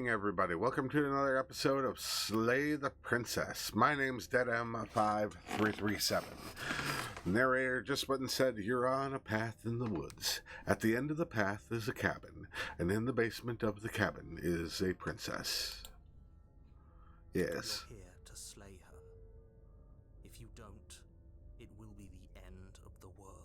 evening, everybody. Welcome to another episode of Slay the Princess. My name's DeadM5337. Narrator just went and said, "You're on a path in the woods. At the end of the path is a cabin, and in the basement of the cabin is a princess." Yes. You're here to slay her. If you don't, it will be the end of the world.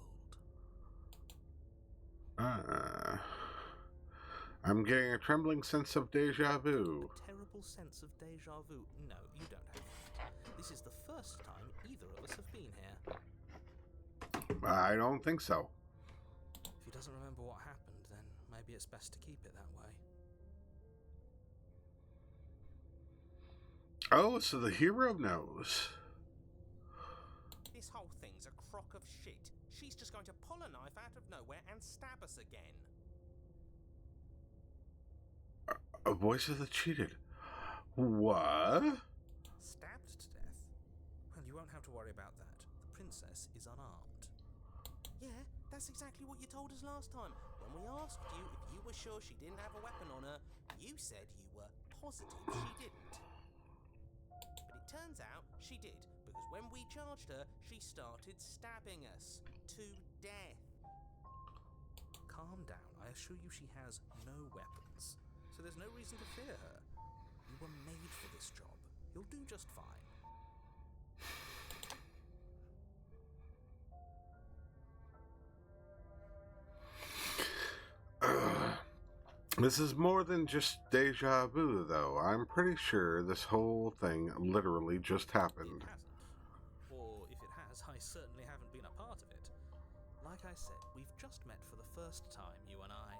I'm getting a trembling sense of deja vu. A terrible sense of deja vu? No, you don't have that. This is the first time either of us have been here. I don't think so. If he doesn't remember what happened, then maybe it's best to keep it that way. Oh, so the hero knows. This whole thing's a crock of shit. She's just going to pull a knife out of nowhere and stab us again. A voice of the cheated. What? Stabbed to death? Well, you won't have to worry about that. The princess is unarmed. Yeah, that's exactly what you told us last time. When we asked you if you were sure she didn't have a weapon on her, you said you were positive she didn't. But it turns out she did, because when we charged her, she started stabbing us to death. Calm down. I assure you she has no weapons. So there's no reason to fear her. You were made for this job. You'll do just fine. This is more than just deja vu, though. I'm pretty sure this whole thing literally just happened. It hasn't. Or if it has, I certainly haven't been a part of it. Like I said, we've just met for the first time, you and I.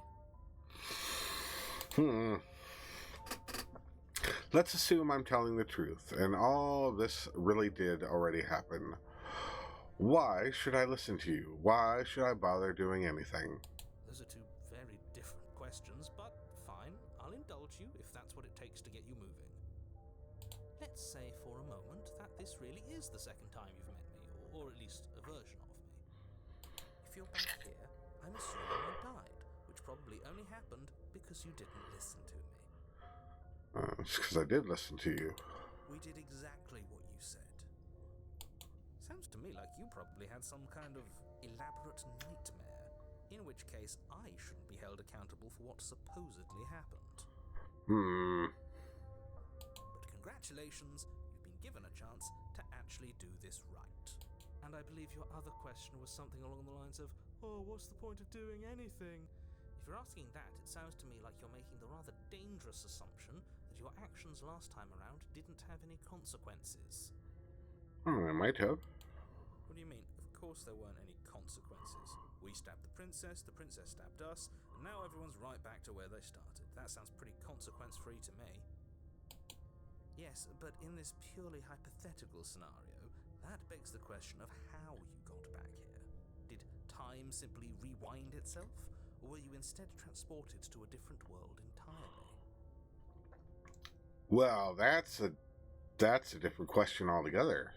Let's assume I'm telling the truth, and all of this really did already happen. Why should I listen to you? Why should I bother doing anything? Those are two very different questions, but fine. I'll indulge you if that's what it takes to get you moving. Let's say for a moment that this really is the second time you've met me, or at least a version of me. If you're back here, I'm assuming you died, which probably only happened because you didn't listen to me. It's because I did listen to you. We did exactly what you said. Sounds to me like you probably had some kind of elaborate nightmare, in which case I shouldn't be held accountable for what supposedly happened. But congratulations, you've been given a chance to actually do this right. And I believe your other question was something along the lines of, "Oh, what's the point of doing anything?" If you're asking that, it sounds to me like you're making the rather dangerous assumption that your actions last time around didn't have any consequences. I might have. What do you mean? Of course there weren't any consequences. We stabbed the princess stabbed us, and now everyone's right back to where they started. That sounds pretty consequence-free to me. Yes, but in this purely hypothetical scenario, that begs the question of how you got back here. Did time simply rewind itself? Or were you instead transported to a different world entirely? Well, that's a different question altogether.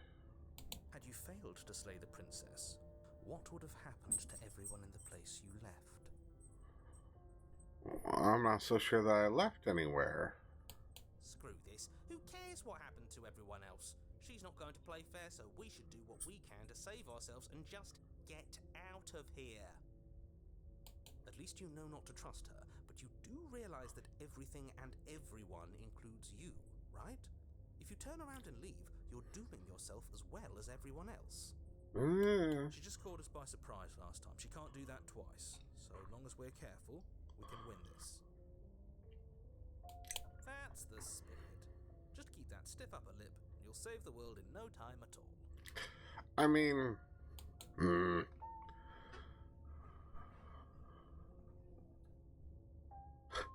Had you failed to slay the princess, what would have happened to everyone in the place you left? I'm not so sure that I left anywhere. Screw this. Who cares what happened to everyone else? She's not going to play fair, so we should do what we can to save ourselves and just get out of here. At least you know not to trust her, but you do realize that everything and everyone includes you, right? If you turn around and leave, you're dooming yourself as well as everyone else. She just caught us by surprise last time. She can't do that twice. So long as we're careful, we can win this. That's the spirit. Just keep that stiff upper lip, and you'll save the world in no time at all. I mean...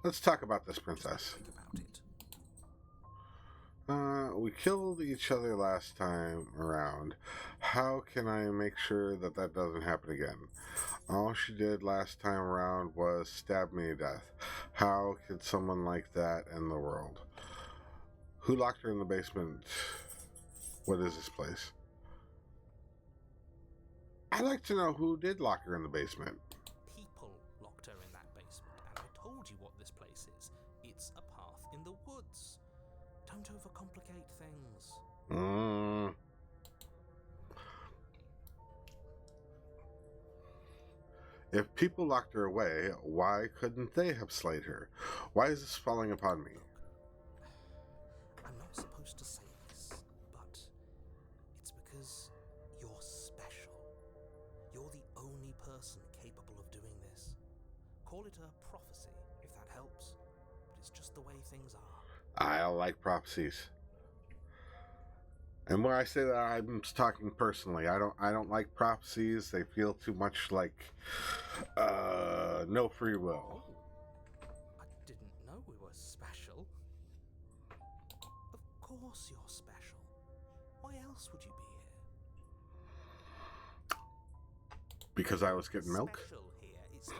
Let's talk about this princess. Think about it. We killed each other last time around. How can I make sure that that doesn't happen again? All she did last time around was stab me to death. How could someone like that end the world? Who locked her in the basement? What is this place? I'd like to know who did lock her in the basement. People locked her in that basement, and I told told you what this place is. It's a path in the woods. Don't overcomplicate things. If people locked her away, why couldn't they have slayed her? Why is this falling upon me? Look, I'm not supposed to say this, but it's because you're special. You're the only person capable of doing this. Call it a prophecy, if that helps, but it's just the way things are. I don't like prophecies. And when I say that, I'm talking personally. I don't like prophecies. They feel too much like no free will. I didn't know we were special. Of course you're special. Why else would you be here? Because I was getting milk? Special here, it's her.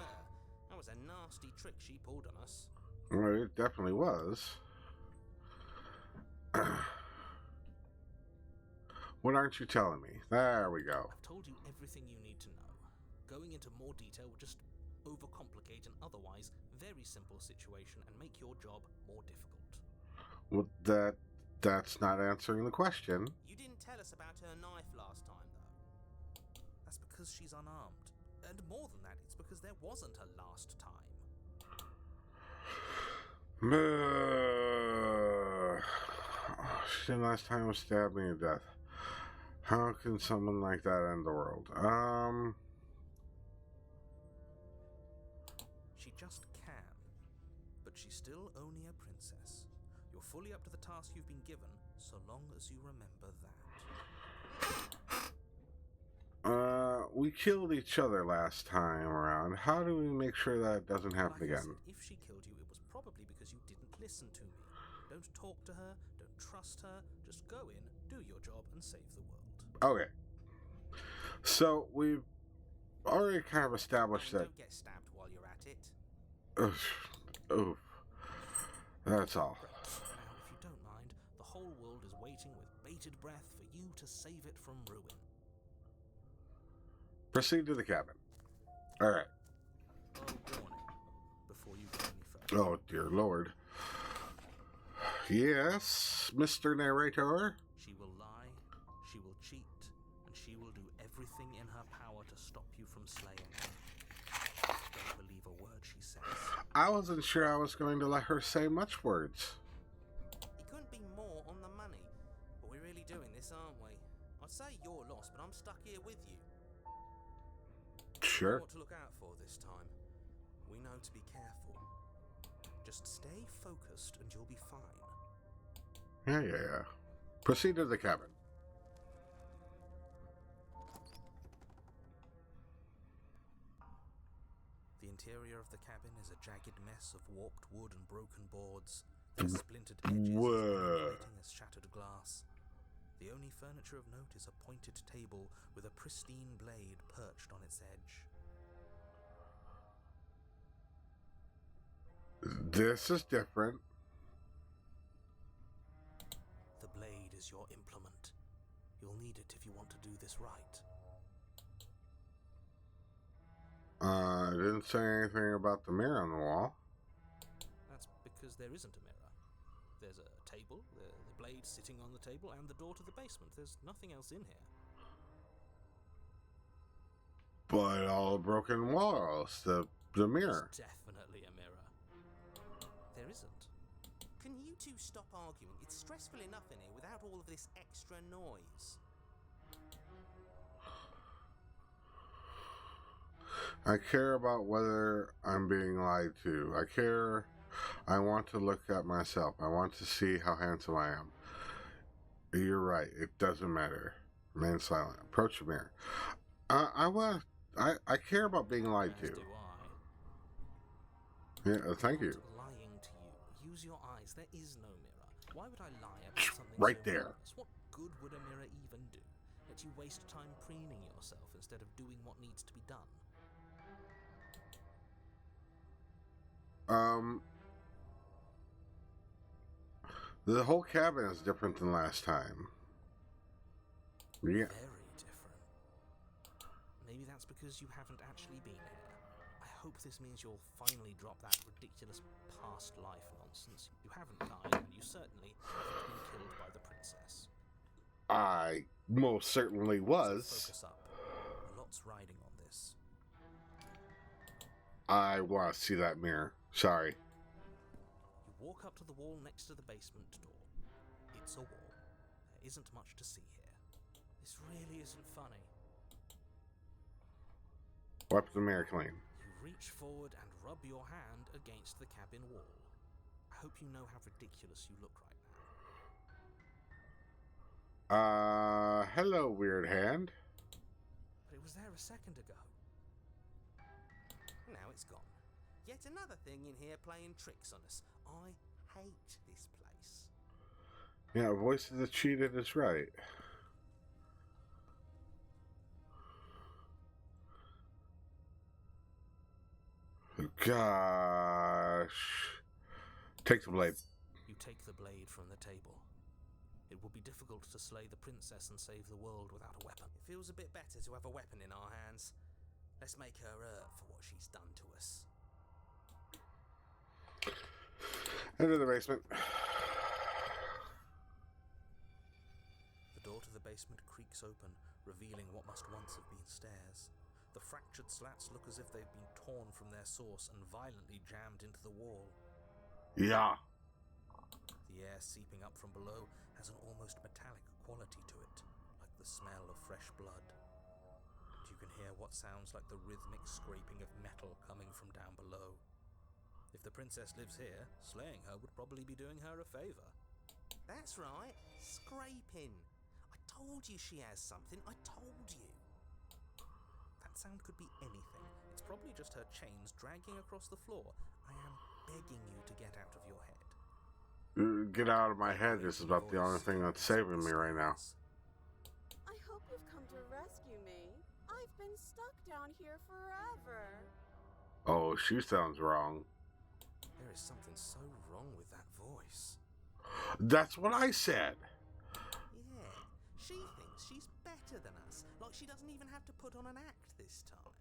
That was a nasty trick she pulled on us. Well, it definitely was. What aren't you telling me? There we go. I've told you everything you need to know. Going into more detail would just overcomplicate an otherwise very simple situation and make your job more difficult. Well, that's not answering the question. You didn't tell us about her knife last time, though. That's because she's unarmed. And more than that, it's because there wasn't a last time. She last time was stabbed me to death. How can someone like that end the world? She just can. But she's still only a princess. You're fully up to the task you've been given, so long as you remember that. We killed each other last time around. How do we make sure that doesn't happen Like I again? said, if she killed you, it was probably because you didn't listen to me. Don't talk to her, don't trust her, just go in, do your job, and save the world. Okay. So, we've already kind of established that... Don't get stabbed while you're at it. Oof. That's all. Now, if you don't mind, the whole world is waiting with bated breath for you to save it from ruin. Proceed to the cabin. Alright. A warning before you go any further. Oh, dear Lord. Yes, Mr. Narrator? She will lie, she will cheat, and she will do everything in her power to stop you from slaying her. Don't believe a word she says. I wasn't sure I was going to let her say much words. It couldn't be more on the money. But we're really doing this, aren't we? I'd say you're lost, but I'm stuck here with you. Sure. What to look out for this time. We know to be careful. Just stay focused and you'll be fine. Yeah. Proceed to the cabin. The interior of the cabin is a jagged mess of warped wood and broken boards. Their splintered edges illuminating as shattered glass. The only furniture of note is a pointed table with a pristine blade perched on its edge. This is different. The blade is your implement. You'll need it if you want to do this right. It didn't say anything about the mirror on the wall. That's because there isn't a mirror. There's a table, the blade sitting on the table, and the door to the basement. There's nothing else in here. But all broken walls, the mirror. There's definitely a mirror. There isn't. Can you two stop arguing? It's stressful enough in here without all of this extra noise. I care about whether I'm being lied to. I want to look at myself. I want to see how handsome I am. You're right. It doesn't matter. Remain silent. Approach the mirror. I care about being lied As to. do I. Yeah, thank you. I'm not lying to you. Use your eyes. There is no mirror. Why would I lie about something Right so there. harmless? What good would a mirror even do? Let you waste time preening yourself instead of doing what needs to be done. The whole cabin is different than last time. Yeah. Very different. Maybe that's because you haven't actually been here. I hope this means you'll finally drop that ridiculous past life nonsense. You haven't died, and you certainly haven't been killed by the princess. I most certainly was. So focus up. A lot's riding on this. I want to see that mirror. Sorry. You walk up to the wall next to the basement door. It's a wall. There isn't much to see here. This really isn't funny. Wipe the mirror clean. You reach forward and rub your hand against the cabin wall. I hope you know how ridiculous you look right now. Hello, weird hand. But it was there a second ago. Now it's gone. Yet another thing in here playing tricks on us. I hate this place. Yeah, voice of the cheated is right. Gosh. Take the blade. You take the blade from the table. It will be difficult to slay the princess and save the world without a weapon. It feels a bit better to have a weapon in our hands. Let's make her hurt for what she's done to us. Enter the basement. The door to the basement creaks open, revealing what must once have been stairs. The fractured slats look as if they've been torn from their source and violently jammed into the wall. Yeah. The air seeping up from below has an almost metallic quality to it, like the smell of fresh blood. And you can hear what sounds like the rhythmic scraping of metal coming from down below. If the princess lives here, slaying her would probably be doing her a favor. That's right, scraping. I told you she has something, I told you. That sound could be anything. It's probably just her chains dragging across the floor. I am begging you to get out of your head. Get out of my head. This is about the only thing that's saving me right now. I hope you've come to rescue me. I've been stuck down here forever. Oh, she sounds wrong. There is something so wrong with that voice. That's what I said. Yeah, she thinks she's better than us, like she doesn't even have to put on an act this time.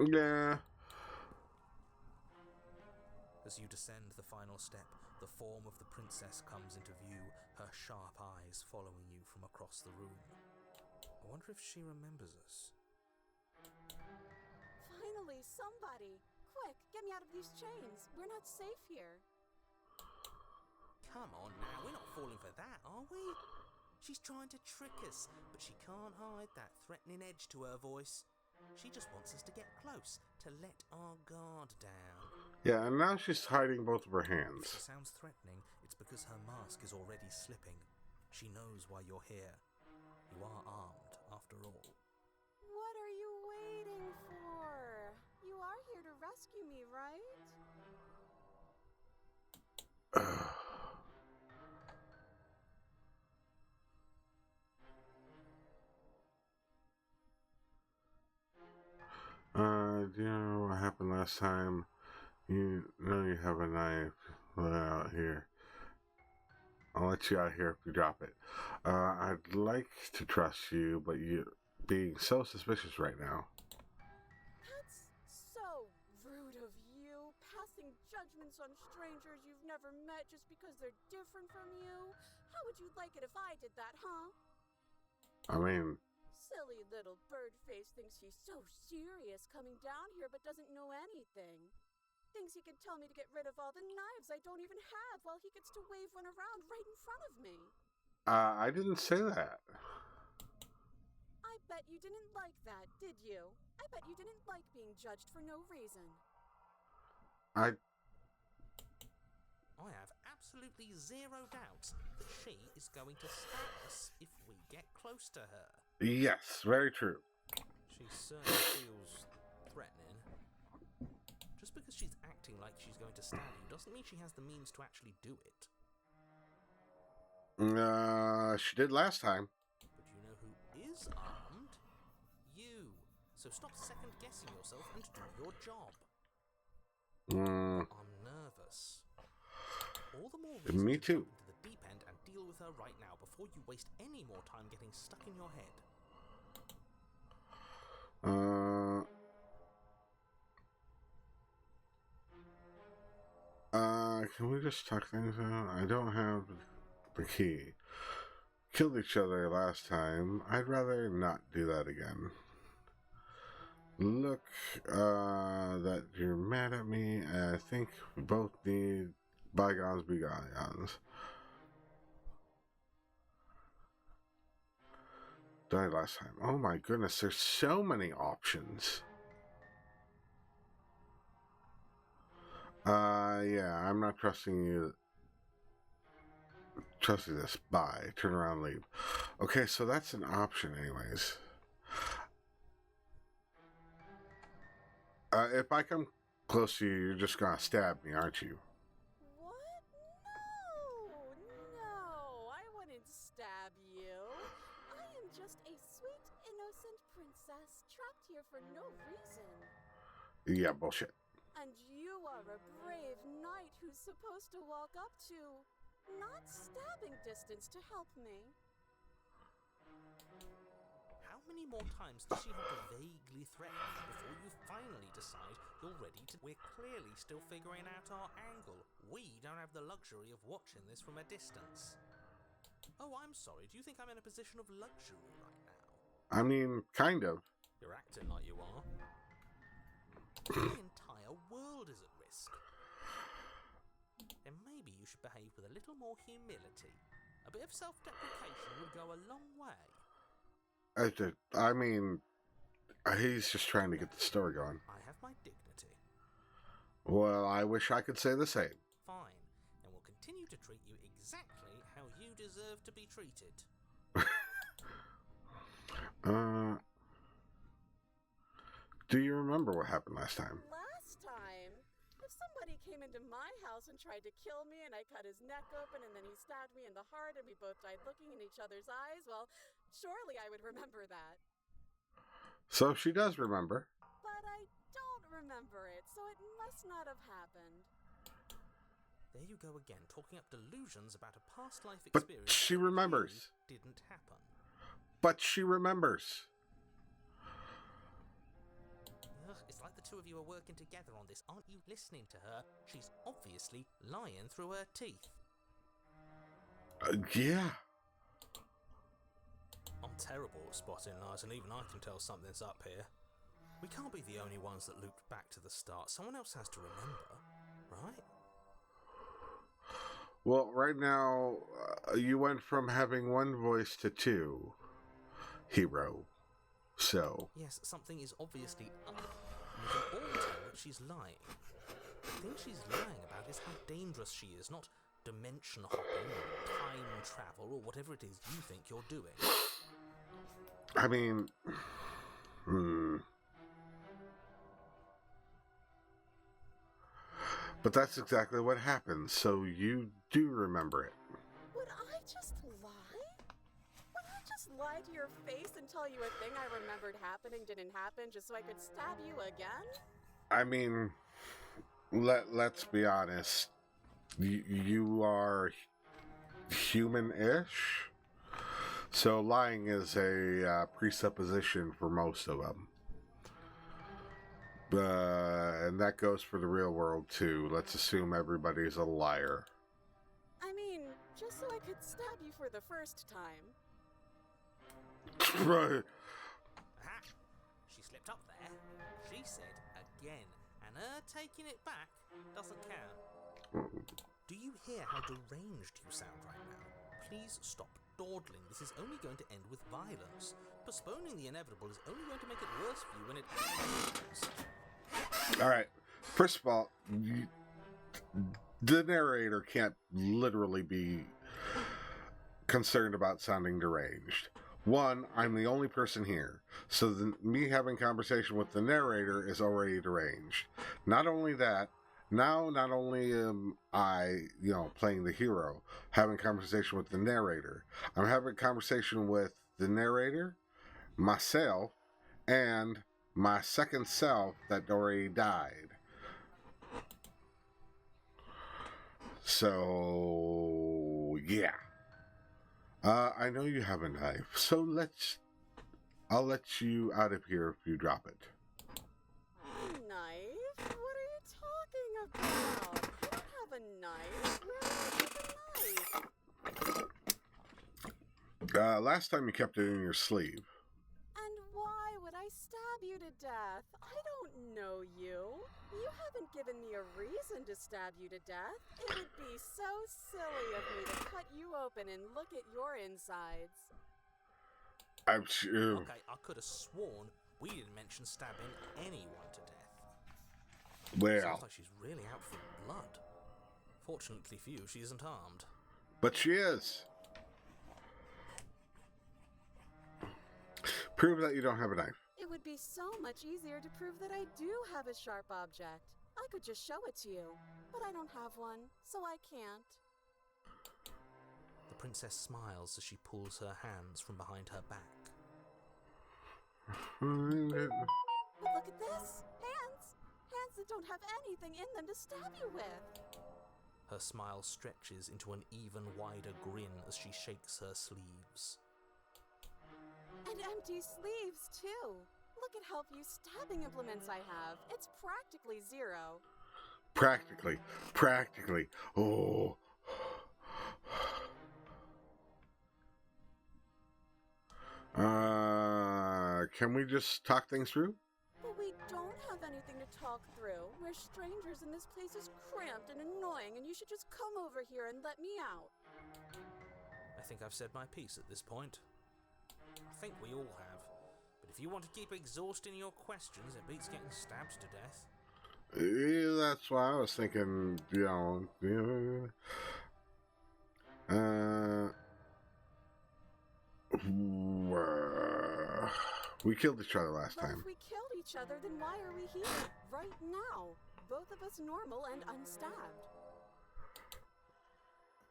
Yeah. As you descend the final step, the form of the princess comes into view, her sharp eyes following you from across the room. I wonder if she remembers us. Finally, somebody! Quick, get me out of these chains. We're not safe here. Come on now, we're not falling for that, are we? She's trying to trick us, but she can't hide that threatening edge to her voice. She just wants us to get close, to let our guard down. Yeah, and now she's hiding both of her hands. If she sounds threatening, it's because her mask is already slipping. She knows why you're here. You are armed, after all. What are you waiting for? You are here to rescue me, right? Do you know what happened last time? You know you have a knife out here. I'll let you out here if you drop it. I'd like to trust you, but you're being so suspicious right now. That's so rude of you, passing judgments on strangers you've never met just because they're different from you. How would you like it if I did that, huh? I mean, Silly little bird face thinks he's so serious coming down here but doesn't know anything. Thinks he can tell me to get rid of all the knives I don't even have while he gets to wave one around right in front of me. I didn't say that. I bet you didn't like that, did you? I bet you didn't like being judged for no reason. I have absolutely zero doubts that she is going to stab us if we get close to her. Yes, very true. She certainly feels threatening. Just because she's acting like she's going to stab you doesn't mean she has the means to actually do it. She did last time. But you know who is armed? You. So stop second-guessing yourself and do your job. I'm nervous. All the more reason Me to too. jump into the deep end and deal with her right now before you waste any more time getting stuck in your head. can we just talk things out? I don't have the key. Killed each other last time. I'd rather not do that again. Look, that you're mad at me. I think we both need bygones be bygones. Died last time. Oh my goodness, there's so many options. Yeah, I'm not trusting you. Trusting this. Bye. Turn around, leave. Okay, so that's an option anyways. If I come close to you, you're just gonna stab me, aren't you? What? No, I wouldn't stab you. I am just a sweet, innocent princess trapped here for no reason. Yeah, bullshit. And you are a brave knight who's supposed to walk up to not stabbing distance to help me. How many more times does she have to vaguely threaten you before you finally decide you're ready to... We're clearly still figuring out our angle. We don't have the luxury of watching this from a distance. Oh, I'm sorry. Do you think I'm in a position of luxury right now? I mean, kind of. You're acting like you are. The entire world is at risk. And maybe you should behave with a little more humility. A bit of self-deprecation would go a long way. I mean, he's just trying to get the story going. I have my dignity. Well, I wish I could say the same. Fine, and we'll continue to treat you exactly how you deserve to be treated. Do you remember what happened last time? Last time? If somebody came into my house and tried to kill me and I cut his neck open and then he stabbed me in the heart and we both died looking in each other's eyes, well, surely I would remember that. So she does remember. But I don't remember it, so it must not have happened. There you go again, talking up delusions about a past life But experience she that remembers. really didn't happen. But she remembers. Ugh, it's like the two of you are working together on this. Aren't you listening to her? She's obviously lying through her teeth. Yeah. I'm terrible at spotting lies, and even I can tell something's up here. We can't be the only ones that looped back to the start. Someone else has to remember, right? Well, right now, you went from having one voice to two. Hero. So. Yes, something is obviously up. And we can all tell that she's lying. The thing she's lying about is how dangerous she is, not dimension hopping or time travel or whatever it is you think you're doing. I mean, But that's exactly what happened, so you do remember it. Would I just lie? Would I just lie to your face and tell you a thing I remembered happening didn't happen just so I could stab you again? I mean, let's be honest. You are human-ish, so lying is a presupposition for most of them. And that goes for the real world too. Let's assume everybody's a liar. I mean, just so I could stab you for the first time. Right. Aha! She slipped up there. She said again, and her taking it back doesn't count. Do you hear how deranged you sound right now? Please stop dawdling. This is only going to end with violence. Postponing the inevitable is only going to make it worse for you when it happens. Alright. First of all, the narrator can't literally be concerned about sounding deranged. One, I'm the only person here, so me having conversation with the narrator is already deranged. Not only that, now not only am I, playing the hero, having conversation with the narrator, I'm having conversation with the narrator, myself, and my second self that already died. So, yeah. I know you have a knife, so I'll let you out of here if you drop it. Knife? What are you talking about? I don't have a knife. Last time you kept it in your sleeve. And why would I stab you to death? I don't know you. You haven't given me a reason to stab you to death. It would be so silly of me to cut you open and look at your insides. I'm sure. Okay, I could have sworn we didn't mention stabbing anyone to death. Well, Sounds like she's really out for blood. Fortunately for you, she isn't armed. but she is. Prove that you don't have a knife. It would be so much easier to prove that I do have a sharp object. I could just show it to you, but I don't have one, so I can't. The princess smiles as she pulls her hands from behind her back. But look at this! Hands! Hands that don't have anything in them to stab you with! Her smile stretches into an even wider grin as she shakes her sleeves. And empty sleeves, too! Look at how few stabbing implements I have. It's practically zero. Practically. Oh. Can we just talk things through? But we don't have anything to talk through. We're strangers and this place is cramped and annoying and you should just come over here and let me out. I think I've said my piece at this point. I think we all have. But if you want to keep exhausting your questions, it beats getting stabbed to death. Yeah, that's why I was thinking, we killed each other last But time. if we killed each other, then why are we here? Right now. Both of us normal and unstabbed.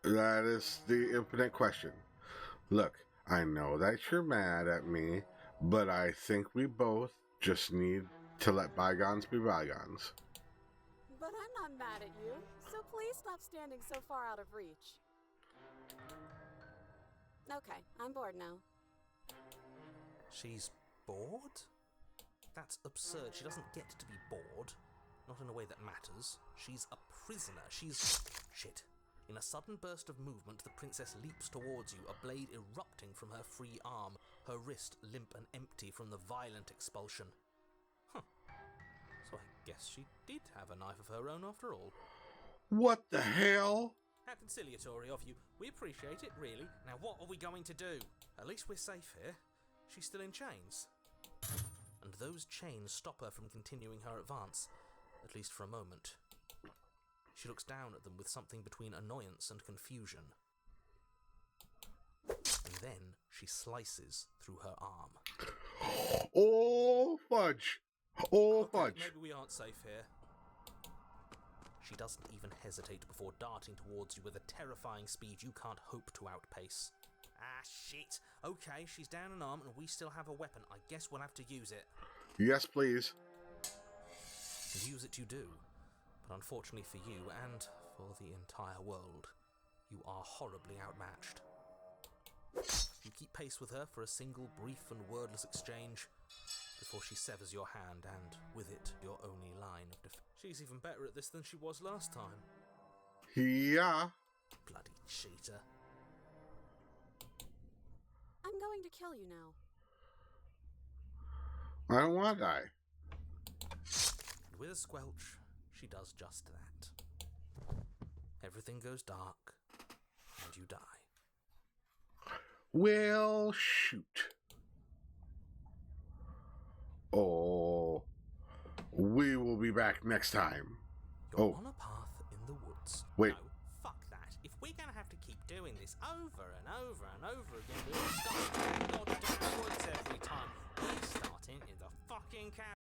That is the infinite question. Look, I know that you're mad at me, but I think we both just need to let bygones be bygones. But I'm not mad at you, so please stop standing so far out of reach. Okay, I'm bored now. She's bored? That's absurd. She doesn't get to be bored. Not in a way that matters. She's a prisoner. She's... Shit. In a sudden burst of movement, the princess leaps towards you, a blade erupting from her free arm, her wrist limp and empty from the violent expulsion. Huh. So I guess she did have a knife of her own after all. What the hell? How conciliatory of you. We appreciate it, really. Now what are we going to do? At least we're safe here. She's still in chains. And those chains stop her from continuing her advance, at least for a moment. She looks down at them with something between annoyance and confusion. And then she slices through her arm. Oh, fudge. Oh, Okay, fudge. maybe we aren't safe here. She doesn't even hesitate before darting towards you with a terrifying speed you can't hope to outpace. Ah, shit. Okay, she's down an arm and we still have a weapon. I guess we'll have to use it. Yes, please. And use it you do. But unfortunately for you and for the entire world, you are horribly outmatched. You keep pace with her for a single brief and wordless exchange before she severs your hand and, with it, your only line of defense. She's even better at this than she was last time. Yeah. Bloody cheater. I'm going to kill you now. I don't want to die. And with a squelch, she does just that. Everything goes dark, and you die. Well, shoot. Oh, we will be back next time. You're on a path in the woods. Wait. No, fuck that. If we're gonna have to keep doing this over and over and over again, we'll start in the goddamn woods every time. We're starting in the fucking cabin.